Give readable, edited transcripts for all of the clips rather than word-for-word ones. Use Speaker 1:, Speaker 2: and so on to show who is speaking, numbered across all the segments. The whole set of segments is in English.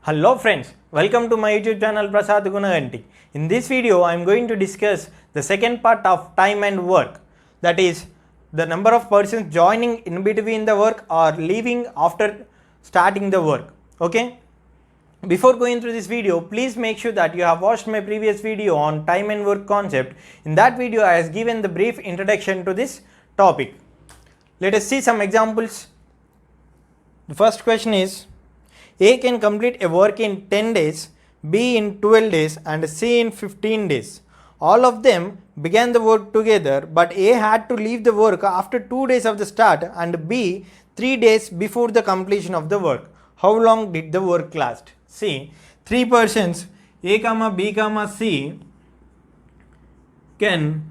Speaker 1: Hello friends, welcome to my YouTube channel Prasad Gunaganti. In this video, I am going to discuss the second part of time and work, that is the number of persons joining in between the work or leaving after starting the work. Okay. Before going through this video, please make sure that you have watched my previous video on time and work concept. In that video, I have given the brief introduction to this topic. Let us see some examples. The first question is, A can complete a work in 10 days, B in 12 days and C in 15 days. All of them began the work together, but A had to leave the work after 2 days of the start and B 3 days before the completion of the work. How long did the work last? See, 3 persons A, B, C can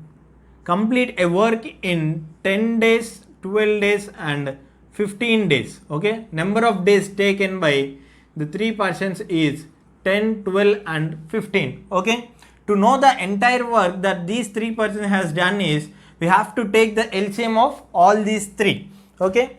Speaker 1: complete a work in 10 days, 12 days and 15 days. Okay, number of days taken by the 3 persons is 10, 12 and 15. Okay, to know the entire work that these 3 persons has done is we have to take the LCM of all these 3. Okay,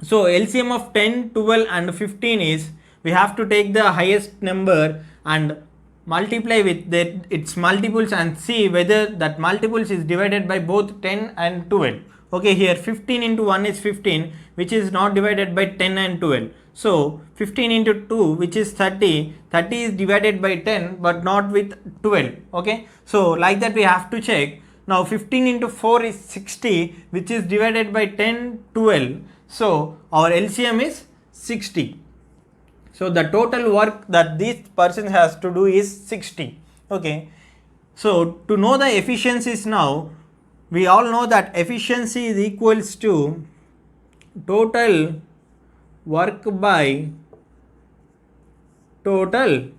Speaker 1: so LCM of 10, 12 and 15 is we have to take the highest number and multiply with its multiples and see whether that multiples is divided by both 10 and 12. Okay, here 15 into 1 is 15, which is not divided by 10 and 12. So 15 into 2, which is 30, 30 is divided by 10 but not with 12. Okay, so like that we have to check. Now 15 into 4 is 60, which is divided by 10, 12. So our LCM is 60. So the total work that this person has to do is 60. Okay, so to know the efficiencies now, we all know that efficiency is equals to total work by total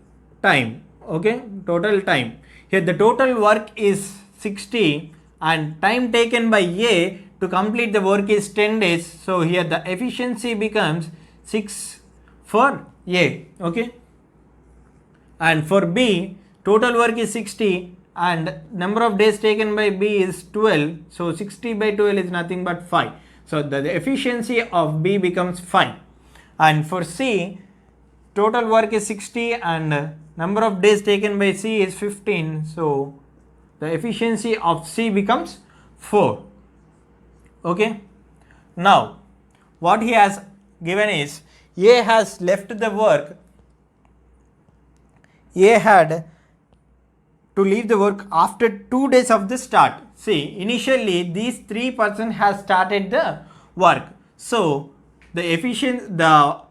Speaker 1: time. Okay, total time. Here the total work is 60 and time taken by A to complete the work is 10 days. So here the efficiency becomes 6 for A. Okay, and for B total work is 60 and number of days taken by B is 12. So 60 by 12 is nothing but 5. So the efficiency of B becomes 5. And for C, total work is 60 and number of days taken by C is 15. So the efficiency of C becomes 4. Okay. Now what he has given is A has left the work. A had to leave the work after 2 days of the start. See, initially these 3 persons has started the work. So the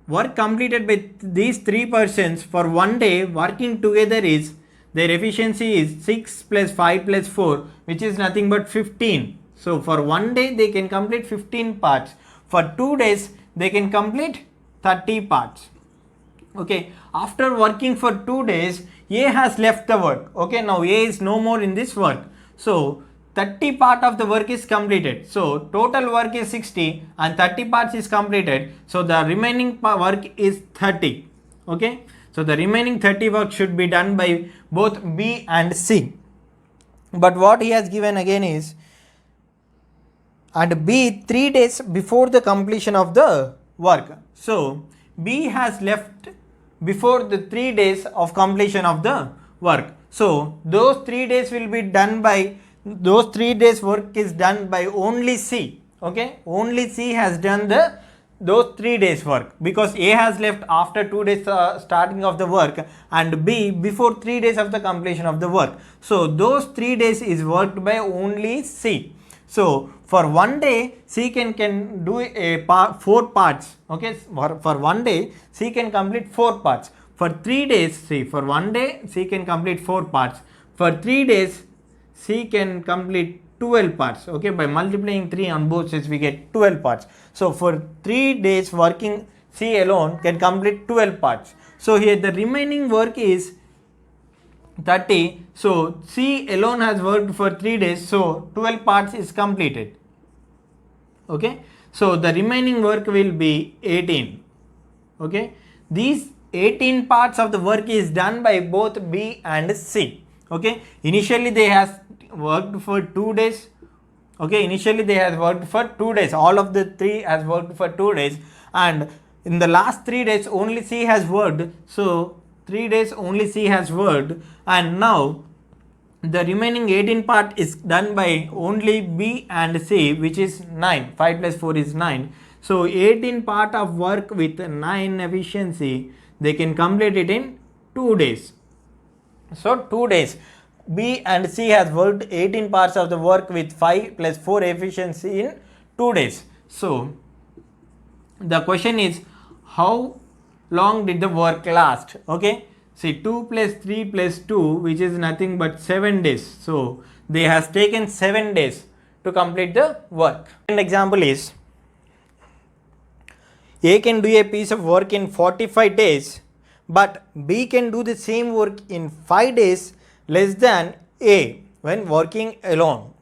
Speaker 1: work completed by these 3 persons for 1 day working together is their efficiency is 6 plus 5 plus 4, which is nothing but 15. So for 1 day they can complete 15 parts. For 2 days they can complete 30 parts. Okay, after working for 2 days, A has left the work. Okay, now A is no more in this work. So 30 part of the work is completed. So total work is 60 and 30 parts is completed. So the remaining work is 30. Okay, so the remaining 30 work should be done by both B and C. But what he has given again is, and B 3 days before the completion of the work. So B has left before the 3 days of completion of the work. So those 3 days will be done by, those 3 days work is done by only C. Okay, only C has done those 3 days work because A has left after 2 days starting of the work and B before 3 days of the completion of the work. So those 3 days is worked by only C. So for 1 day C can do a 4 parts. Okay, for 1 day C can complete 4 parts. For 3 days, see, for 1 day C can complete 4 parts. For 3 days C can complete 12 parts. Okay, by multiplying 3 on both sides we get 12 parts. So for 3 days working, C alone can complete 12 parts. So here the remaining work is 30. So C alone has worked for 3 days. So 12 parts is completed. Okay, so the remaining work will be 18. Okay, these 18 parts of the work is done by both B and C. Okay, initially they has worked for 2 days. Okay, initially they has worked for 2 days. All of the 3 has worked for 2 days and in the last 3 days only C has worked, so 3 days only C has worked, and now the remaining 18 part is done by only B and C, which is 9. 5 plus 4 is 9. So 18 part of work with 9 efficiency, they can complete it in 2 days. So 2 days. B and C has worked 18 parts of the work with 5 plus 4 efficiency in 2 days. So the question is, how long did the work last? Okay, see, 2 plus 3 plus 2, which is nothing but 7 days. So they has taken 7 days to complete the work. An example is, A can do a piece of work in 45 days, but B can do the same work in 5 days less than A when working alone.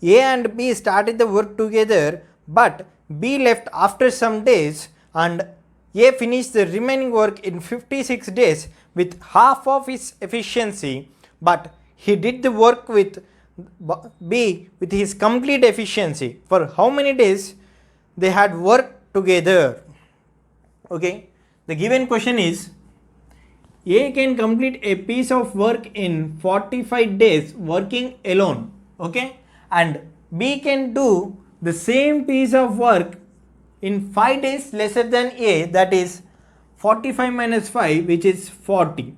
Speaker 1: A and B started the work together, but B left after some days and A finished the remaining work in 56 days with half of his efficiency, but he did the work with B with his complete efficiency. For how many days they had worked together? Okay, the given question is, A can complete a piece of work in 45 days working alone, okay, and B can do the same piece of work in 5 days lesser than A, that is 45 minus 5, which is 40.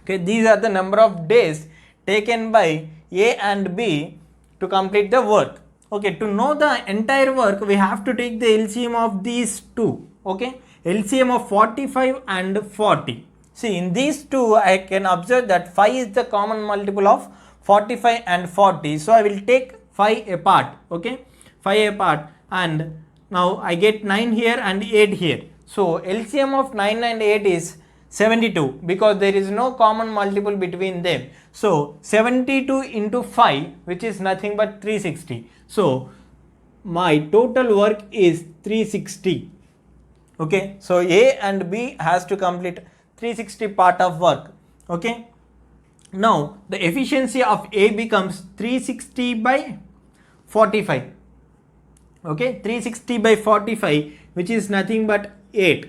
Speaker 1: Okay, these are the number of days taken by A and B to complete the work. Okay, to know the entire work, we have to take the LCM of these two. Okay, LCM of 45 and 40. See, in these two, I can observe that 5 is the common multiple of 45 and 40. So I will take 5 apart. Okay, 5 apart, and now I get 9 here and 8 here. So LCM of 9 and 8 is 72 because there is no common multiple between them. So 72 into 5, which is nothing but 360. So my total work is 360. Okay, so A and B has to complete 360 part of work. Okay, now the efficiency of A becomes 360 by 45. Okay, 360 by 45, which is nothing but 8.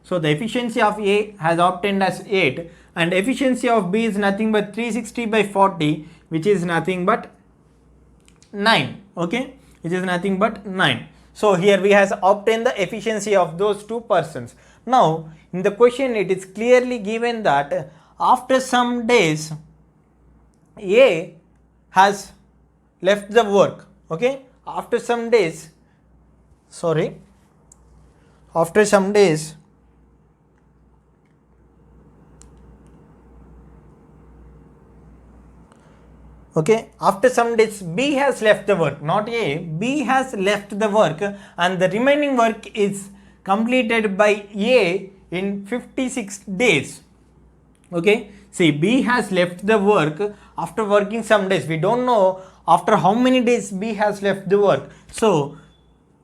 Speaker 1: So the efficiency of A has obtained as 8, and efficiency of B is nothing but 360 by 40, which is nothing but 9. Okay, which is nothing but 9. So here we has obtained the efficiency of those two persons. Now in the question it is clearly given that after some days A has left the work. Okay, after some days, after some days okay, after some days B has left the work, not A, B has left the work, and the remaining work is completed by A in 56 days. Okay, see, B has left the work after working some days. We don't know after how many days B has left the work. So,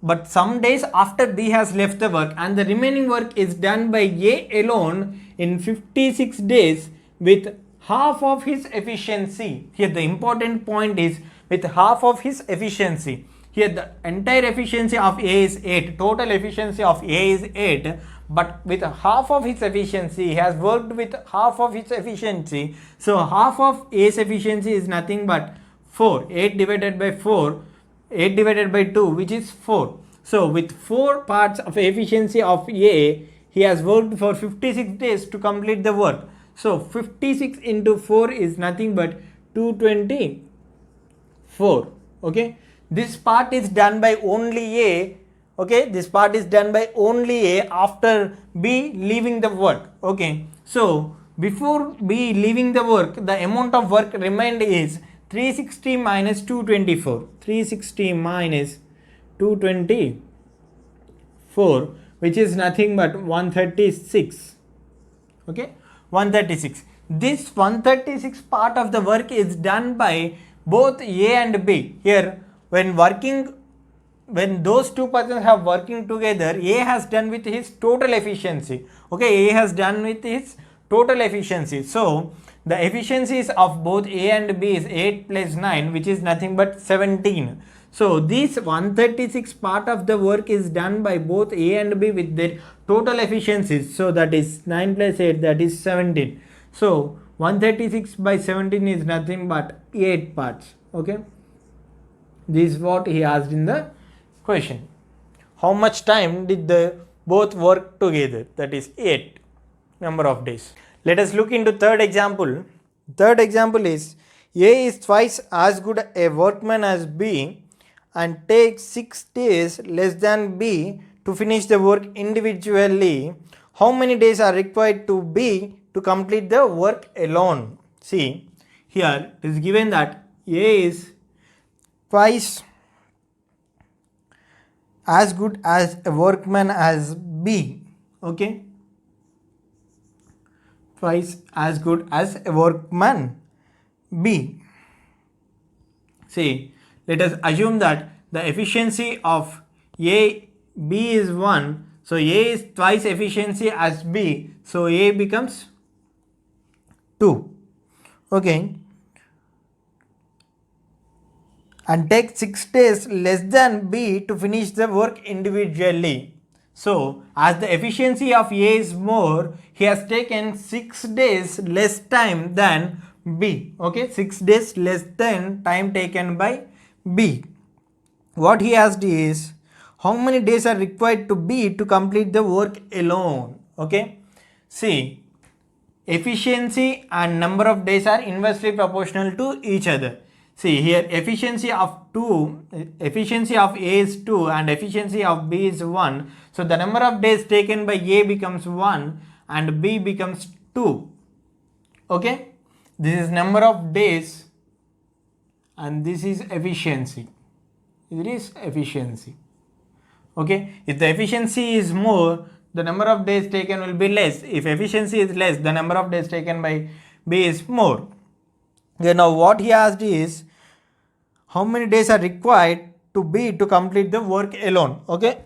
Speaker 1: but some days after B has left the work, and the remaining work is done by A alone in 56 days with half of his efficiency. Here the important point is with half of his efficiency. Here the entire efficiency of A is 8, total efficiency of A is 8, but with half of his efficiency, he has worked with half of his efficiency. So half of A's efficiency is nothing but 4. 8 divided by 4, 8 divided by 2, which is 4. So with 4 parts of efficiency of A, he has worked for 56 days to complete the work. So 56 into 4 is nothing but 224. Okay, this part is done by only A. Okay, this part is done by only A after B leaving the work. Okay, so before B leaving the work, the amount of work remained is 360 minus 224. 360 minus 224, which is nothing but 136. Okay, 136. This 136 part of the work is done by both A and B. Here, when those two persons have working together, A has done with his total efficiency. Okay, A has done with his total efficiency. So the efficiencies of both A and B is 8 plus 9, which is nothing but 17. So this 136 part of the work is done by both A and B with their total efficiencies. So that is 9 plus 8, that is 17. So 136 by 17 is nothing but 8 parts. Okay. This is what he asked in the question. How much time did the both work together? That is 8 number of days. Let us look into third example. Third example is A is twice as good a workman as B and takes 6 days less than B to finish the work individually. How many days are required to B to complete the work alone? See, here it is given that A is twice as good as a workman as B. Okay, twice as good as a workman B. See, let us assume that the efficiency of B is 1. So A is twice efficiency as B. So A becomes 2. Okay. And take 6 days less than B to finish the work individually. So as the efficiency of A is more, he has taken 6 days less time than B. Okay, 6 days less than time taken by B. What he asked is how many days are required to B to complete the work alone. Okay, see, efficiency and number of days are inversely proportional to each other. See here, efficiency of A is 2 and efficiency of B is 1. So the number of days taken by A becomes 1 and B becomes 2. Okay, this is number of days and this is efficiency. It is efficiency. Okay, if the efficiency is more, the number of days taken will be less. If efficiency is less, the number of days taken by B is more. Okay, now what he asked is how many days are required to B to complete the work alone. Okay,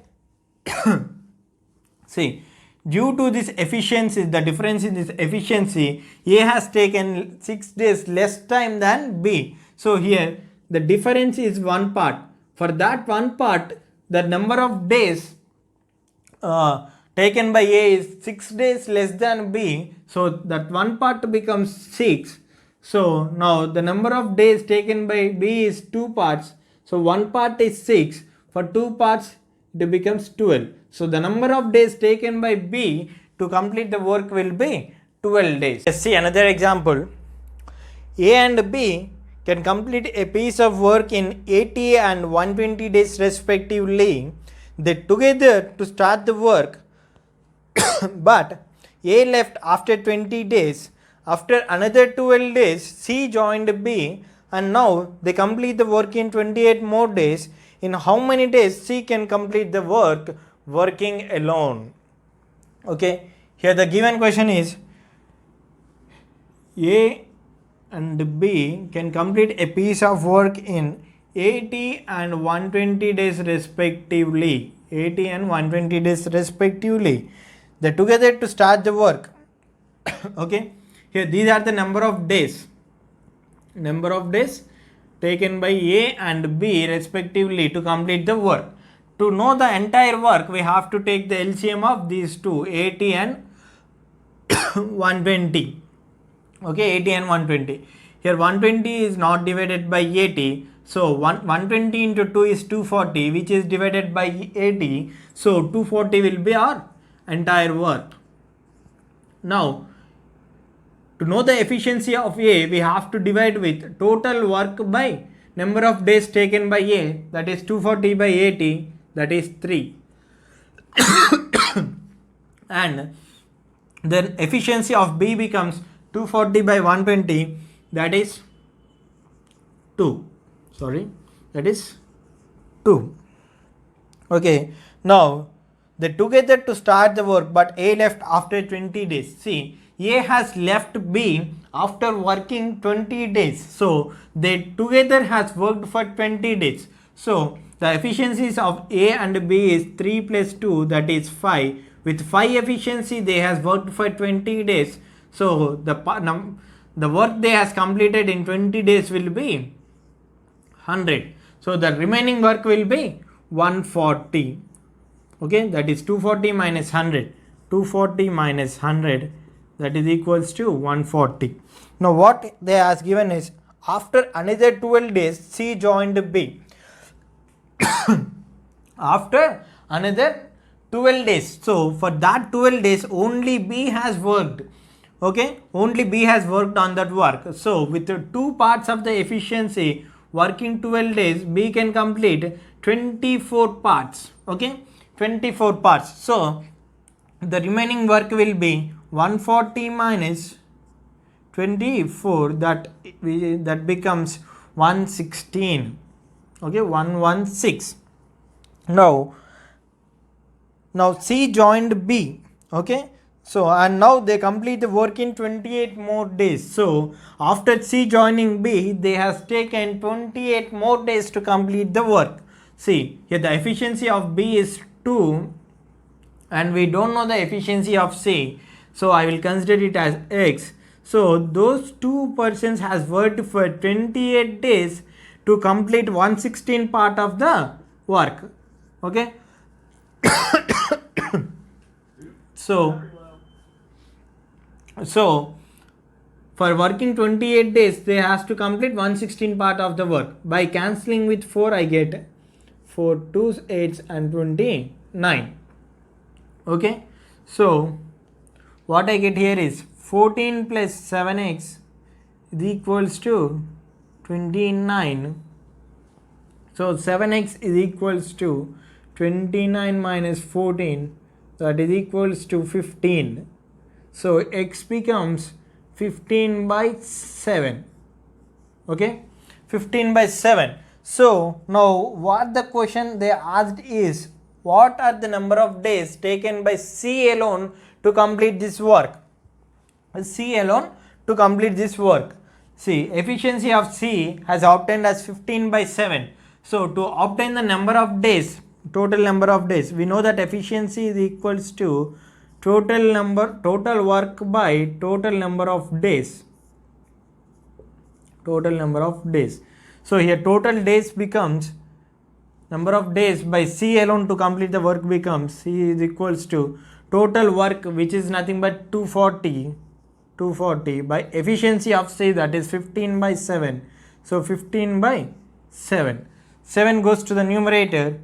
Speaker 1: see, due to this efficiency, the difference in this efficiency, A has taken 6 days less time than B. So here the difference is one part. For that one part, the number of days taken by A is 6 days less than B. So that one part becomes 6. So now the number of days taken by B is 2 parts. So one part is 6. For 2 parts it becomes 12. So the number of days taken by B to complete the work will be 12 days. Let's see another example. A and B can complete a piece of work in 80 and 120 days respectively. They together to start the work but A left after 20 days. After another 12 days, C joined B and now they complete the work in 28 more days. In how many days C can complete the work working alone? Okay, here the given question is A and B can complete a piece of work in 80 and 120 days respectively. 80 and 120 days respectively. They together to start the work. Okay, here these are the number of days. Number of days taken by A and B respectively to complete the work. To know the entire work, we have to take the LCM of these two, 80 and 120. Okay, 80 and 120. Here 120 is not divided by 80. So 120 into 2 is 240, which is divided by 80. So 240 will be our entire work. Now, to know the efficiency of A, we have to divide with total work by number of days taken by A, that is 240 by 80, that is 3. And then efficiency of B becomes 240 by 120, that is 2. That is 2. Okay, now they together to start the work but A left after 20 days. See, A has left B after working 20 days. So they together has worked for 20 days. So the efficiencies of A and B is 3 plus 2, that is 5. With 5 efficiency they has worked for 20 days. So the work they has completed in 20 days will be 100. So the remaining work will be 140. Okay, that is 240 minus 100. 240 minus 100, that is equals to 140. Now what they has given is, after another 12 days C joined B. After another 12 days. So for that 12 days only B has worked. Okay, only B has worked on that work. So with the two parts of the efficiency working 12 days, B can complete 24 parts. Okay, 24 parts. So the remaining work will be 140 minus 24, that becomes 116. Okay, 116. Now C joined B. Okay, so and now they complete the work in 28 more days. So after C joining B, they has taken 28 more days to complete the work. See here, the efficiency of B is 2 and we don't know the efficiency of C, so I will consider it as X. So those two persons has worked for 28 days to complete 116 part of the work. Okay. So for working 28 days, they has to complete 116 part of the work. By cancelling with 4, I get 4 2s 8s and 29. Okay, so what I get here is 14 plus 7x is equals to 29. So 7x is equals to 29 minus 14, that is equals to 15. So x becomes 15 by 7. Okay, 15 by 7. So now what the question they asked is, what are the number of days taken by C alone to complete this work? C alone to complete this work. See, efficiency of C has obtained as 15 by 7. So to obtain the number of days, total number of days, we know that efficiency is equals to total work by total number of days. Total number of days. So here total days becomes, number of days by C alone to complete the work becomes, C is equals to total work, which is nothing but 240 by efficiency of C, that is 15 by 7. So 15 by 7. 7 goes to the numerator.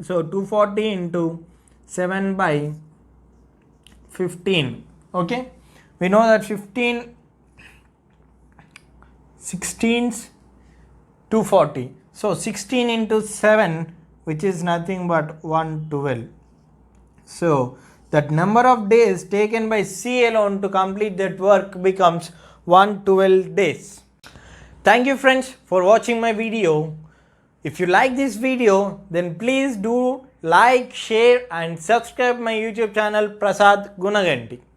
Speaker 1: So 240 into 7 by 15. Okay, we know that 15 16's 240. So 16 into 7, which is nothing but 112. So that number of days taken by C alone to complete that work becomes 112 days. Thank you friends for watching my video. If you like this video, then please do like, share and subscribe my YouTube channel Prasad Gunaganti.